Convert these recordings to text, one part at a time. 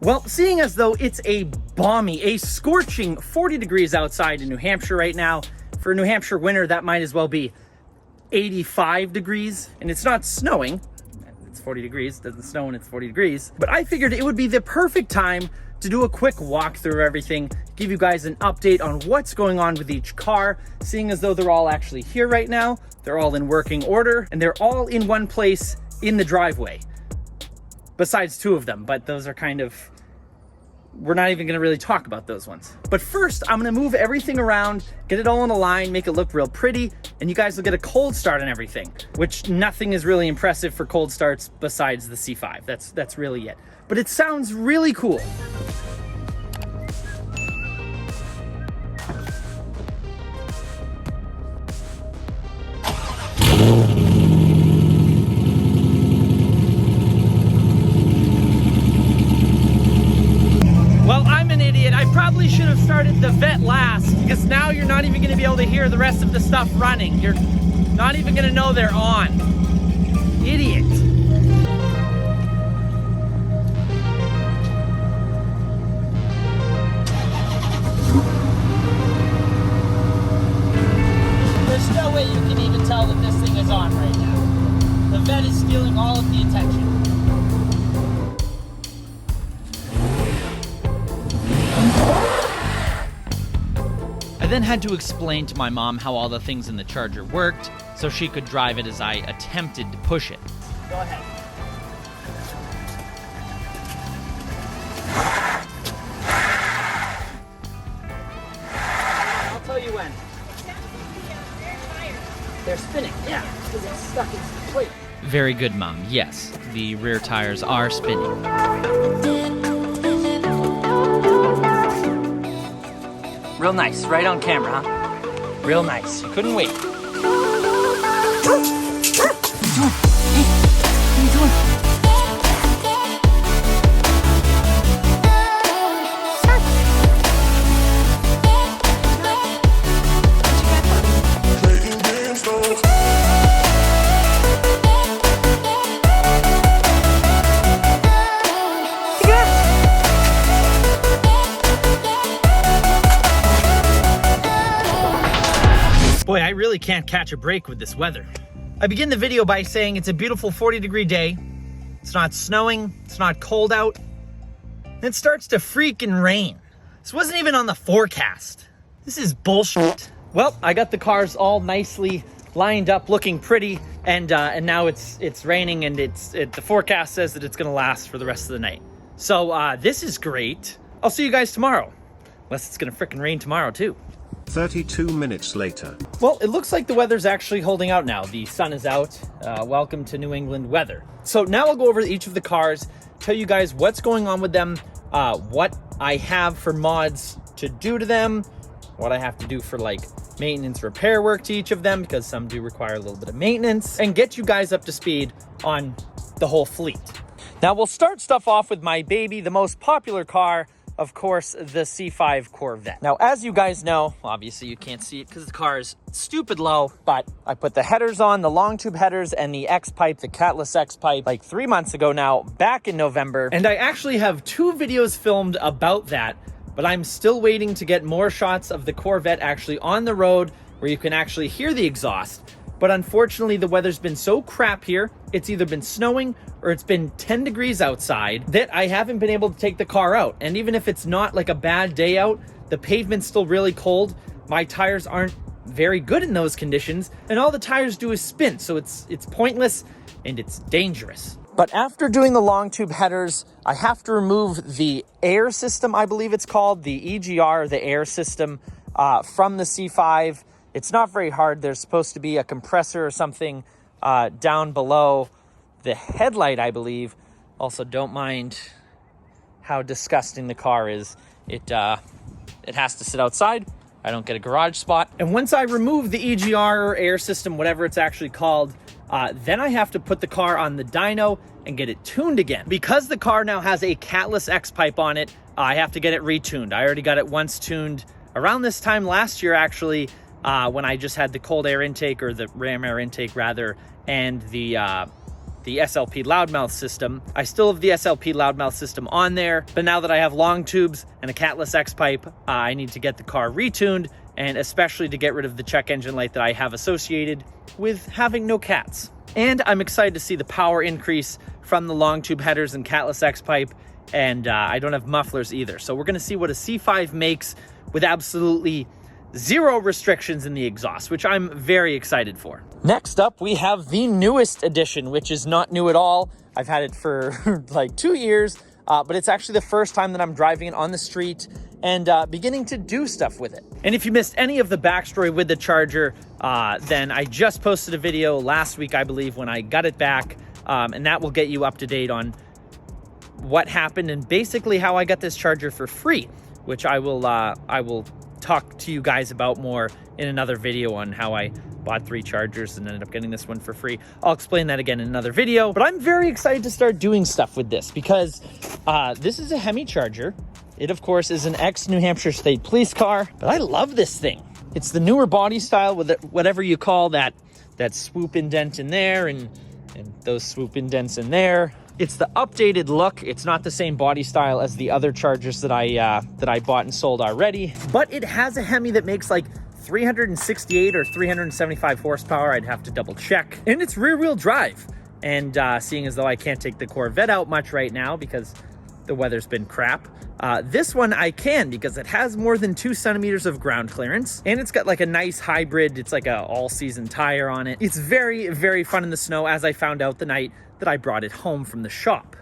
Well, seeing as though it's a balmy, a scorching 40 degrees outside in New Hampshire right now, for a New Hampshire winter, that might as well be 85 degrees, and it's not snowing. It's 40 degrees, it doesn't snow when it's 40 degrees. But I figured it would be the perfect time to do a quick walk through everything, give you guys an update on what's going on with each car, seeing as though they're all actually here right now. They're all in working order, and they're all in one place in the driveway. Besides two of them, but those are kind of, we're not even gonna really talk about those ones. But first, I'm gonna move everything around, get it all in a line, make it look real pretty, and you guys will get a cold start on everything, which nothing is really impressive for cold starts besides the C5. That's really it. But it sounds really cool. Well, I'm an idiot. I probably should have started the Vette last, because now you're not even gonna be able to hear the rest of the stuff running. You're not even gonna know they're on. Idiot. There's no way you can even tell that this thing is on right now. The Vette is stealing all of the attention. I then had to explain to my mom how all the things in the charger worked, so she could drive it as I attempted to push it. Go ahead. I'll tell you when. They're spinning, yeah, because it's stuck in the plate. Very good, Mom. Yes, the rear tires are spinning. Real nice, right on camera, huh? Real nice. You couldn't wait. Boy, I really can't catch a break with this weather. I begin the video by saying it's a beautiful 40-degree day. It's not snowing, it's not cold out. And it starts to freaking rain. This wasn't even on the forecast. This is bullshit. Well, I got the cars all nicely lined up, looking pretty, and now it's raining, and the forecast says that it's gonna last for the rest of the night. So this is great. I'll see you guys tomorrow. Unless it's gonna frickin' rain tomorrow too. 32 minutes later. Well, it looks like the weather's actually holding out now. The sun is out. Welcome to New England weather. So now I'll go over each of the cars, tell you guys what's going on with them, what I have for mods to do to them, what I have to do for like maintenance repair work to each of them, because some do require a little bit of maintenance, and get you guys up to speed on the whole fleet. Now we'll start stuff off with my baby, the most popular car, of course, the C5 Corvette. Now, as you guys know, obviously you can't see it because the car is stupid low, but I put the headers on, the long tube headers and the X-pipe, the catless X-pipe, like 3 months ago now, back in November. And I actually have 2 videos filmed about that, but I'm still waiting to get more shots of the Corvette actually on the road where you can actually hear the exhaust. But unfortunately, the weather's been so crap here. It's either been snowing or it's been 10 degrees outside that I haven't been able to take the car out. And even if it's not like a bad day out, the pavement's still really cold. My tires aren't very good in those conditions, and all the tires do is spin. So it's pointless and it's dangerous. But after doing the long tube headers, I have to remove the air system, I believe it's called, the EGR, the air system from the C5. It's not very hard. There's supposed to be a compressor or something down below the headlight, I believe. Also, don't mind how disgusting the car is. It has to sit outside. I don't get a garage spot. And once I remove the EGR or air system, whatever it's actually called, then I have to put the car on the dyno and get it tuned again. Because the car now has a catless X-pipe on it, I have to get it retuned. I already got it once tuned around this time last year, actually, when I just had the cold air intake, or the ram air intake rather, and the the SLP loudmouth system. I still have the SLP loudmouth system on there, but now that I have long tubes and a catless X pipe, I need to get the car retuned, and especially to get rid of the check engine light that I have associated with having no cats. And I'm excited to see the power increase from the long tube headers and catless X pipe, and I don't have mufflers either. So we're gonna see what a C5 makes with absolutely zero restrictions in the exhaust, which I'm very excited for. Next up, we have the newest edition, which is not new at all. I've had it for like 2 years, but it's actually the first time that I'm driving it on the street and beginning to do stuff with it. And if you missed any of the backstory with the Charger, then I just posted a video last week, I believe, when I got it back, and that will get you up to date on what happened and basically how I got this Charger for free, which I will talk to you guys about more in another video on how I bought 3 Chargers and ended up getting this one for free. I'll explain that again in another video, but I'm very excited to start doing stuff with this because this is a Hemi Charger. It, of course, is an ex-New Hampshire State Police car, but I love this thing. It's the newer body style with whatever you call that swoop indent in there and those swoop indents in there. It's the updated look. It's not the same body style as the other Chargers that I bought and sold already, but it has a Hemi that makes like 368 or 375 horsepower. I'd have to double check. And it's rear wheel drive. And seeing as though I can't take the Corvette out much right now because the weather's been crap, this one I can because it has more than 2 centimeters of ground clearance, and it's got like a nice hybrid. It's like a all-season tire on it. It's very, very fun in the snow, as I found out the night that I brought it home from the shop.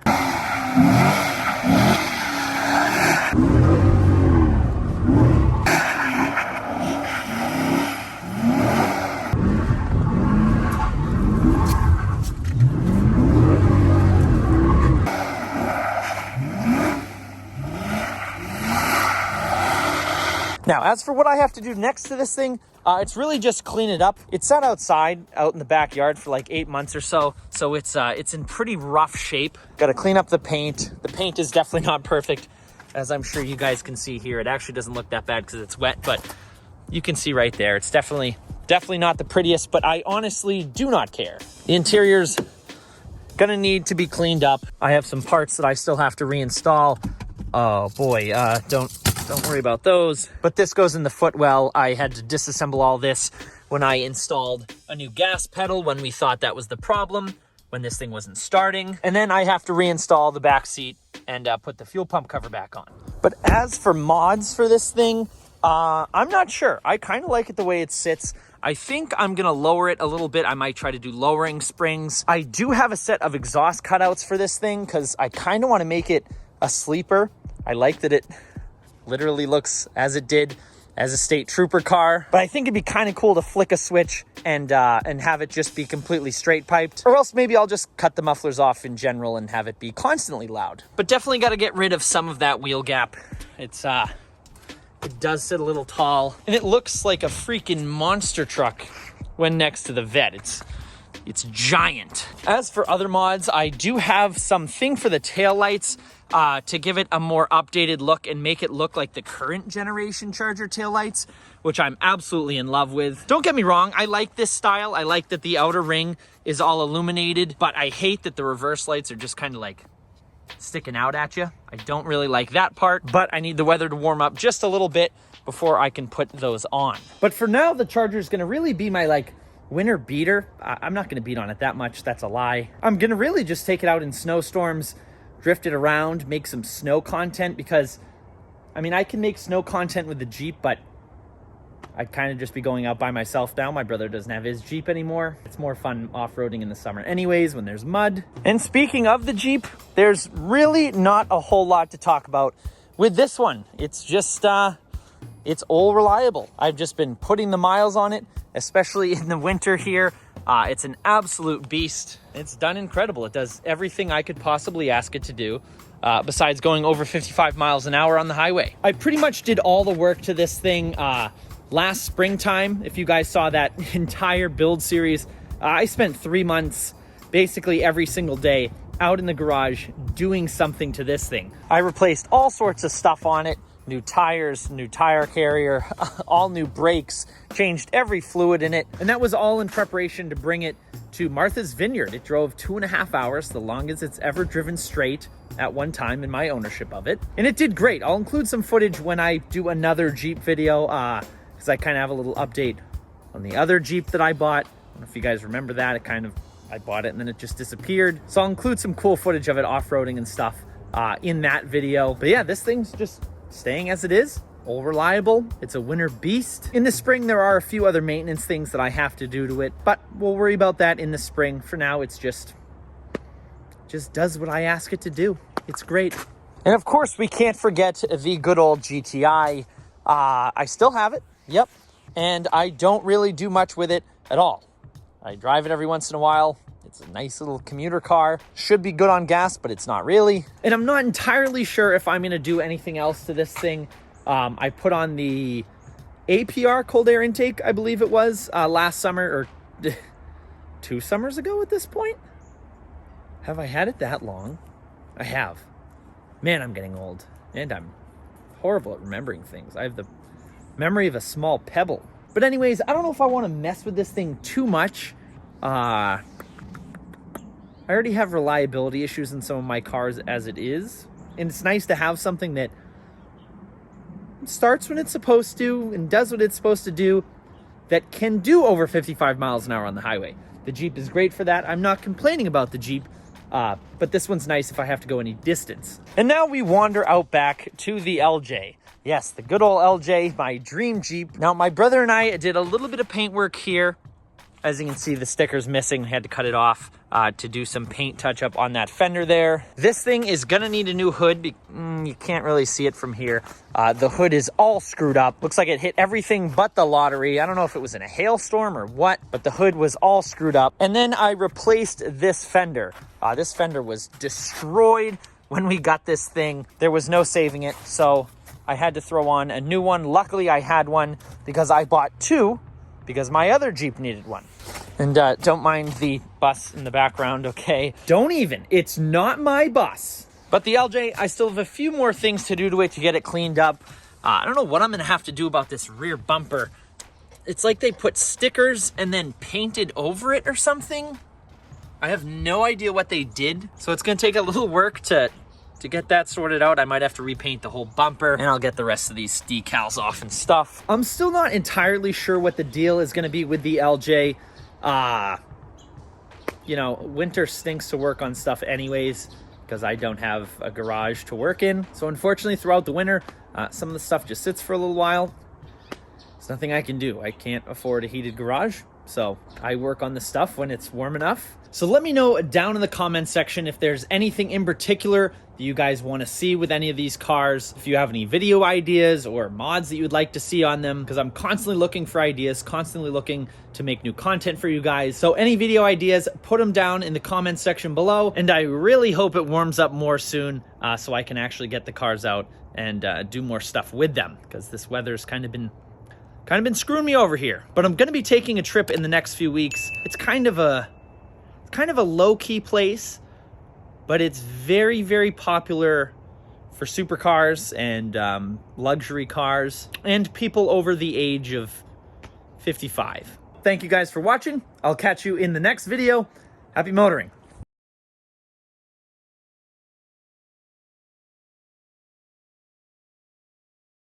Now, as for what I have to do next to this thing, it's really just clean it up. It sat outside, out in the backyard for like 8 months or so, so it's in pretty rough shape. Got to clean up the paint. The paint is definitely not perfect, as I'm sure you guys can see here. It actually doesn't look that bad because it's wet, but you can see right there. It's definitely not the prettiest, but I honestly do not care. The interior's gonna need to be cleaned up. I have some parts that I still have to reinstall. Oh boy, don't worry about those. But this goes in the footwell. I had to disassemble all this when I installed a new gas pedal when we thought that was the problem, when this thing wasn't starting. And then I have to reinstall the back seat and put the fuel pump cover back on. But as for mods for this thing, I'm not sure. I kind of like it the way it sits. I think I'm gonna lower it a little bit. I might try to do lowering springs. I do have a set of exhaust cutouts for this thing because I kind of want to make it a sleeper. I like that it literally looks as it did as a state trooper car, but I think it'd be kind of cool to flick a switch and have it just be completely straight piped, or else maybe I'll just cut the mufflers off in general and have it be constantly loud. But definitely got to get rid of some of that wheel gap. It does sit a little tall, and it looks like a freaking monster truck when next to the Vette. It's giant. As for other mods, I do have something for the taillights to give it a more updated look and make it look like the current generation Charger taillights, which I'm absolutely in love with. Don't get me wrong, I like this style. I like that the outer ring is all illuminated, but I hate that the reverse lights are just kind of like sticking out at you. I don't really like that part, but I need the weather to warm up just a little bit before I can put those on. But for now, the Charger is gonna really be my like winter beater. I'm not gonna beat on it that much, that's a lie. I'm gonna really just take it out in snowstorms, drift it around, make some snow content, because I mean, I can make snow content with the Jeep, but I'd kind of just be going out by myself now. My brother doesn't have his Jeep anymore. It's more fun off-roading in the summer anyways when there's mud. And speaking of the Jeep, there's really not a whole lot to talk about with this one. It's just, it's all reliable. I've just been putting the miles on it, especially in the winter here. It's an absolute beast. It's done incredible. It does everything I could possibly ask it to do, besides going over 55 miles an hour on the highway. I pretty much did all the work to this thing last springtime. If you guys saw that entire build series, I spent 3 months basically every single day out in the garage doing something to this thing. I replaced all sorts of stuff on it, new tires, new tire carrier, all new brakes, changed every fluid in it. And that was all in preparation to bring it to Martha's Vineyard. It drove 2.5 hours, the longest it's ever driven straight at one time in my ownership of it. And it did great. I'll include some footage when I do another Jeep video, because I kind of have a little update on the other Jeep that I bought. I don't know if you guys remember that. I bought it and then it just disappeared. So I'll include some cool footage of it off-roading and stuff in that video. But yeah, this thing's just staying as it is, all reliable. It's a winter beast. In the spring, there are a few other maintenance things that I have to do to it, but we'll worry about that in the spring. For now, it's just does what I ask it to do. It's great. And of course, we can't forget the good old GTI. I still have it, yep. And I don't really do much with it at all. I drive it every once in a while. It's a nice little commuter car. Should be good on gas, but it's not really. And I'm not entirely sure if I'm gonna do anything else to this thing. I put on the APR cold air intake, I believe it was, last summer, or 2 summers ago at this point. Have I had it that long? I have. Man, I'm getting old. And I'm horrible at remembering things. I have the memory of a small pebble. But anyways, I don't know if I want to mess with this thing too much. I already have reliability issues in some of my cars as it is. And it's nice to have something that starts when it's supposed to and does what it's supposed to do, that can do over 55 miles an hour on the highway. The Jeep is great for that. I'm not complaining about the Jeep, but this one's nice if I have to go any distance. And now we wander out back to the LJ. Yes, the good old LJ, my dream Jeep. Now, my brother and I did a little bit of paint work here. As you can see, the sticker's missing. I had to cut it off to do some paint touch-up on that fender there. This thing is gonna need a new hood. You can't really see it from here. The hood is all screwed up. Looks like it hit everything but the lottery. I don't know if it was in a hailstorm or what, but the hood was all screwed up. And then I replaced this fender. This fender was destroyed when we got this thing. There was no saving it, so I had to throw on a new one. Luckily, I had one because I bought 2 because my other Jeep needed one. And don't mind the bus in the background, okay? Don't even. It's not my bus. But the LJ, I still have a few more things to do to it to get it cleaned up. I don't know what I'm gonna have to do about this rear bumper. It's like they put stickers and then painted over it or something. I have no idea what they did. So it's gonna take a little work to get that sorted out. I might have to repaint the whole bumper, and I'll get the rest of these decals off and stuff. I'm still not entirely sure what the deal is gonna be with the LJ. You know, winter stinks to work on stuff anyways, because I don't have a garage to work in. So unfortunately, throughout the winter, some of the stuff just sits for a little while. There's nothing I can do. I can't afford a heated garage, so I work on the stuff when it's warm enough. So let me know down in the comment section if there's anything in particular that you guys want to see with any of these cars. If you have any video ideas or mods that you'd like to see on them, because I'm constantly looking for ideas, constantly looking to make new content for you guys. So any video ideas, put them down in the comment section below. And I really hope it warms up more soon so I can actually get the cars out and do more stuff with them, because this weather's kind of been screwing me over here. But I'm going to be taking a trip in the next few weeks. It's kind of a low-key place, but it's very, very popular for supercars and luxury cars and people over the age of 55. Thank you guys for watching. I'll catch you in the next video. Happy motoring.